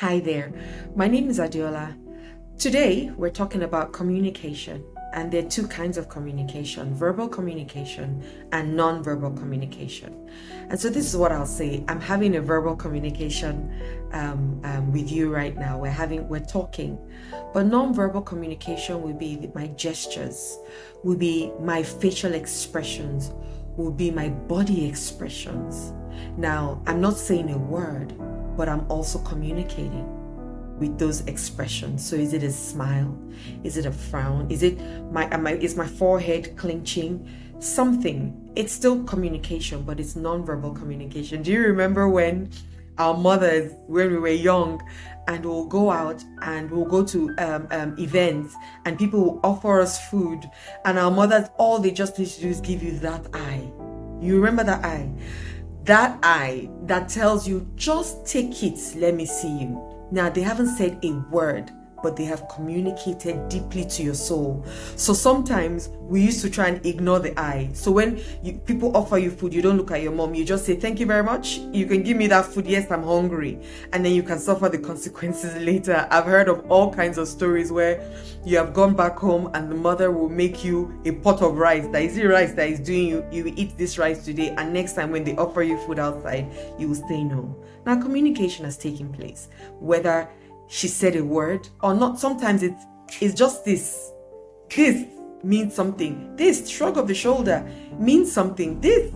Hi there, my name is Adeola. Today we're talking about communication, and there are two kinds of communication: verbal communication and non-verbal communication. And so this is what I'll say. I'm having a verbal communication with you right now. We're talking, but non-verbal communication will be my gestures, will be my facial expressions, will be my body expressions. Now, I'm not saying a word, but I'm also communicating with those expressions. So is it a smile? Is it a frown? Is my forehead clenching? Something. It's still communication, but it's non-verbal communication. Do you remember when our mothers, when we were young, and we'll go out and we'll go to events and people will offer us food, and our mothers, all they just need to do is give you that eye. You remember that eye? That eye that tells you, just take it, let me see you. Now, they haven't said a word, but they have communicated deeply to your soul. So sometimes we used to try and ignore the eye. So when people offer you food, you don't look at your mom. You just say, thank you very much. You can give me that food. Yes, I'm hungry. And then you can suffer the consequences later. I've heard of all kinds of stories where you have gone back home and the mother will make you a pot of rice. That is the rice that is doing you. You will eat this rice today. And next time when they offer you food outside, you will say no. Now, communication has taken place. Whether she said a word or not, sometimes it's just this. This means something. This shrug of the shoulder means something. This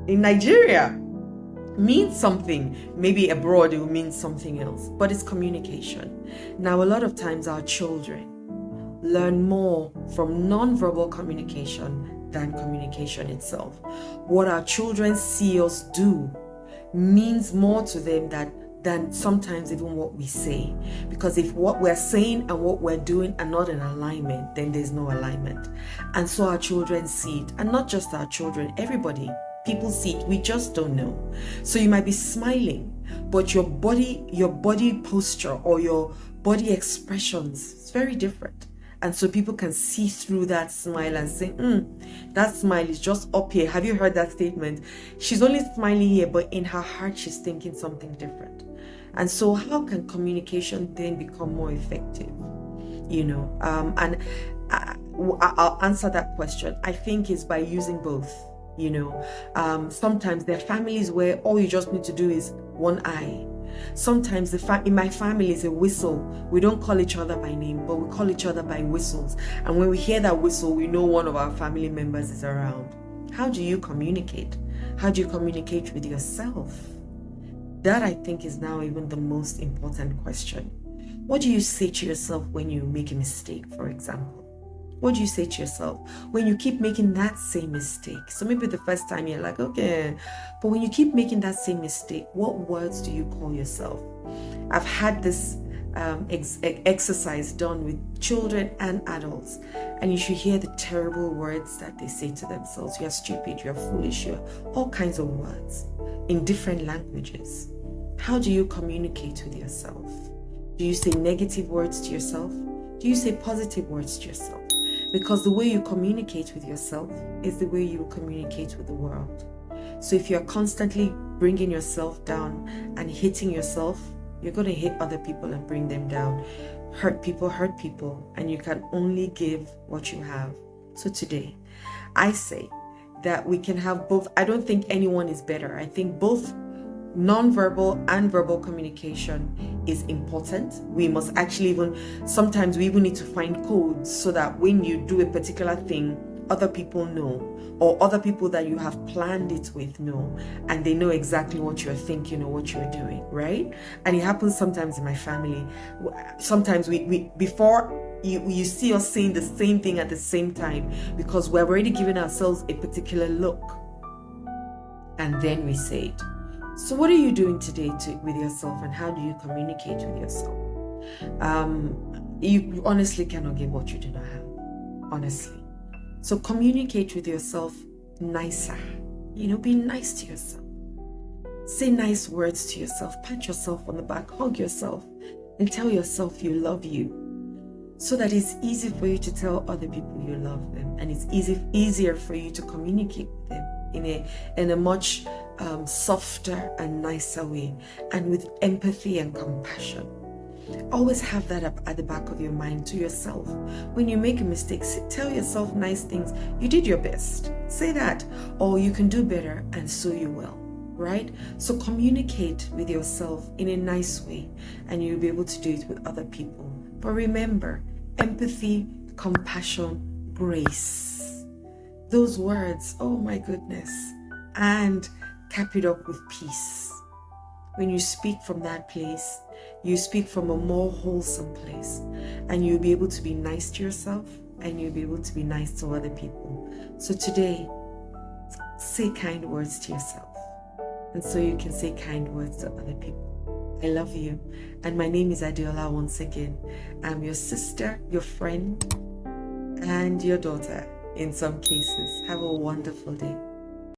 in Nigeria means something. Maybe abroad it will mean something else. But it's communication. Now, a lot of times our children learn more from non-verbal communication than communication itself. What our children see us do means more to them than sometimes even what we say. Because if what we're saying and what we're doing are not in alignment, then there's no alignment. And so our children see it. And not just our children, everybody. People see it. We just don't know. So you might be smiling, but your body posture or your body expressions is very different. And so people can see through that smile and say, that smile is just up here. Have you heard that statement? She's only smiling here, but in her heart, she's thinking something different. And so how can communication then become more effective? I'll answer that question. I think is by using both. Sometimes there are families where all you just need to do is one eye. Sometimes in my family is a whistle. We don't call each other by name, but we call each other by whistles. And when we hear that whistle, we know one of our family members is around. How do you communicate? How do you communicate with yourself? That, I think, is now even the most important question. What do you say to yourself when you make a mistake, for example? What do you say to yourself when you keep making that same mistake? So maybe the first time you're like, okay, but when you keep making that same mistake, what words do you call yourself? I've had this exercise done with children and adults, and you should hear the terrible words that they say to themselves. You're stupid, you're foolish, you're all kinds of words in different languages. How do you communicate with yourself? Do you say negative words to yourself? Do you say positive words to yourself? Because the way you communicate with yourself is the way you communicate with the world. So if you're constantly bringing yourself down and hitting yourself, you're going to hit other people and bring them down. Hurt people, and you can only give what you have. So today, I say that we can have both. I don't think anyone is better. I think both non-verbal and verbal communication is important. We must actually sometimes we even need to find codes so that when you do a particular thing, other people know, or other people that you have planned it with know, and they know exactly what you're thinking or what you're doing, right? And it happens sometimes in my family. Sometimes we before you see us saying the same thing at the same time, because we've already given ourselves a particular look, and then we say it. So what are you doing today with yourself, and how do you communicate with yourself? You honestly cannot give what you do not have, honestly. So communicate with yourself nicer. Be nice to yourself. Say nice words to yourself. Pat yourself on the back, hug yourself, and tell yourself you love you. so that it's easy for you to tell other people you love them, and it's easier for you to communicate with them in a much softer and nicer way, and with empathy and compassion. Always have that up at the back of your mind to yourself. When you make a mistake, tell yourself nice things. You did your best. Say that. Or you can do better, and so you will. Right? So communicate with yourself in a nice way, and you'll be able to do it with other people. But remember, empathy, compassion, grace. Those words, oh my goodness. And cap it up with peace. When you speak from that place, you speak from a more wholesome place, and you'll be able to be nice to yourself, and you'll be able to be nice to other people. So today, say kind words to yourself, and so you can say kind words to other people. I love you, and my name is Adeola once again. I'm your sister, your friend, and your daughter in some cases. Have a wonderful day.